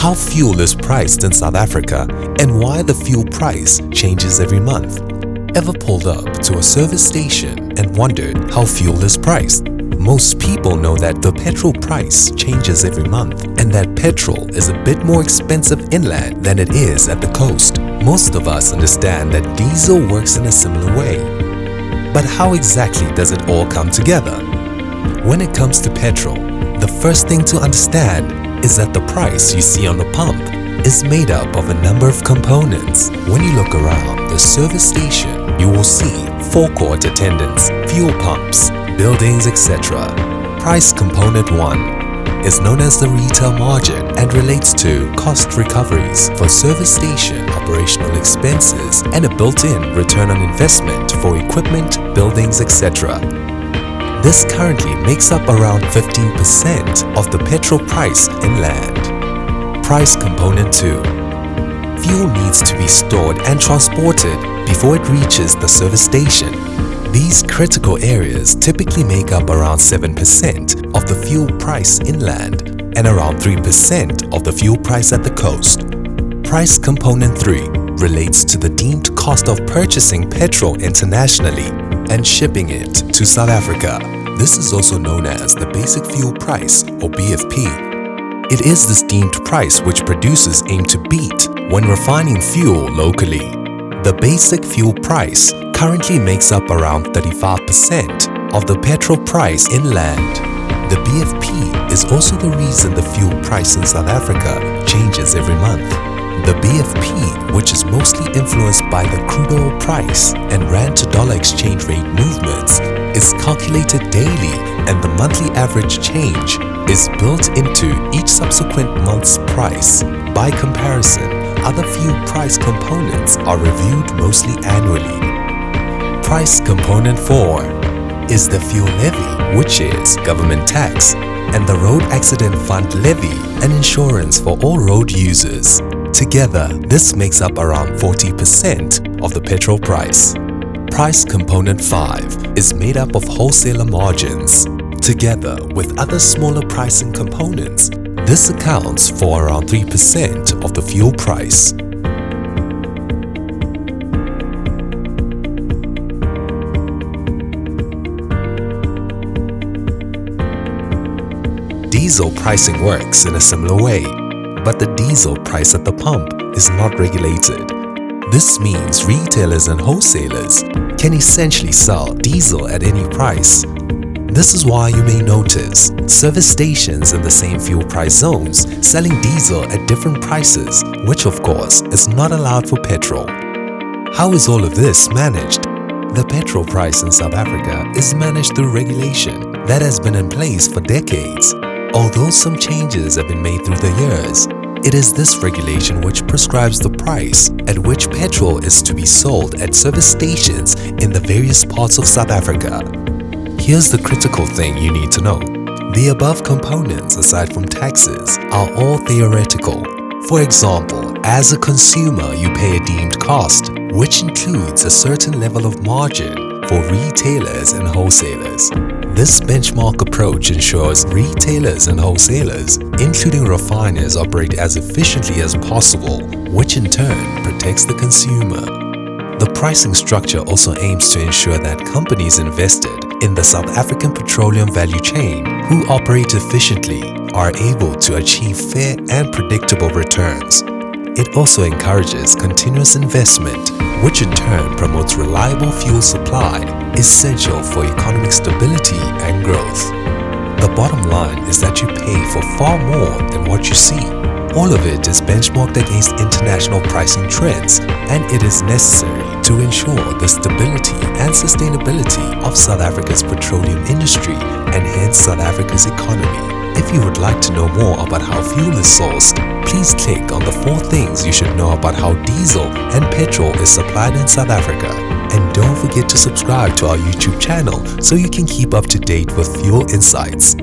how fuel is priced in South Africa and why the fuel price changes every month. Ever pulled up to a service station and wondered how fuel is priced? Most people know that the petrol price changes every month and that petrol is a bit more expensive inland than it is at the coast. Most of us understand that diesel works in a similar way. But how exactly does it all come together? When it comes to petrol, the first thing to understand is that the price you see on the pump is made up of a number of components. When you look around the service station, you will see forecourt attendants, fuel pumps, buildings, etc. Price component 1 is known as the retail margin and relates to cost recoveries for service station operational expenses and a built-in return on investment for equipment, buildings, etc. This currently makes up around 15% of the petrol price inland. Price component 2. Fuel needs to be stored and transported before it reaches the service station. These critical areas typically make up around 7% of the fuel price inland and around 3% of the fuel price at the coast. Price component 3 relates to the deemed cost of purchasing petrol internationally and shipping it to South Africa. This is also known as the basic fuel price or BFP. It is this deemed price which producers aim to beat when refining fuel locally. The basic fuel price currently makes up around 35% of the petrol price inland. The BFP is also the reason the fuel price in South Africa changes every month. The BFP, which is mostly influenced by the crude oil price and rand to dollar exchange rate movements, is calculated daily and the monthly average change is built into each subsequent month's price. By comparison, other fuel price components are reviewed mostly annually. Price component 4 is the fuel levy, which is government tax, and the Road Accident Fund levy and insurance for all road users. Together, this makes up around 40% of the petrol price. Price component 5 is made up of wholesaler margins. Together with other smaller pricing components, this accounts for around 3% of the fuel price. Diesel pricing works in a similar way, but the diesel price at the pump is not regulated. This means retailers and wholesalers can essentially sell diesel at any price. This is why you may notice service stations in the same fuel price zones selling diesel at different prices, which of course is not allowed for petrol. How is all of this managed? The petrol price in South Africa is managed through regulation that has been in place for decades. Although some changes have been made through the years, it is this regulation which prescribes the price at which petrol is to be sold at service stations in the various parts of South Africa. Here's the critical thing you need to know. The above components, aside from taxes, are all theoretical. For example, as a consumer, you pay a deemed cost, which includes a certain level of margin for retailers and wholesalers. This benchmark approach ensures retailers and wholesalers, including refiners, operate as efficiently as possible, which in turn protects the consumer. The pricing structure also aims to ensure that companies invested in the South African petroleum value chain who operate efficiently are able to achieve fair and predictable returns. It also encourages continuous investment, which in turn promotes reliable fuel supply, essential for economic stability and growth. The bottom line is that you pay for far more than what you see. All of it is benchmarked against international pricing trends, and it is necessary to ensure the stability and sustainability of South Africa's petroleum industry and hence South Africa's economy. If you would like to know more about how fuel is sourced, please click on the 4 things you should know about how diesel and petrol is supplied in South Africa. And don't forget to subscribe to our YouTube channel so you can keep up to date with fuel insights.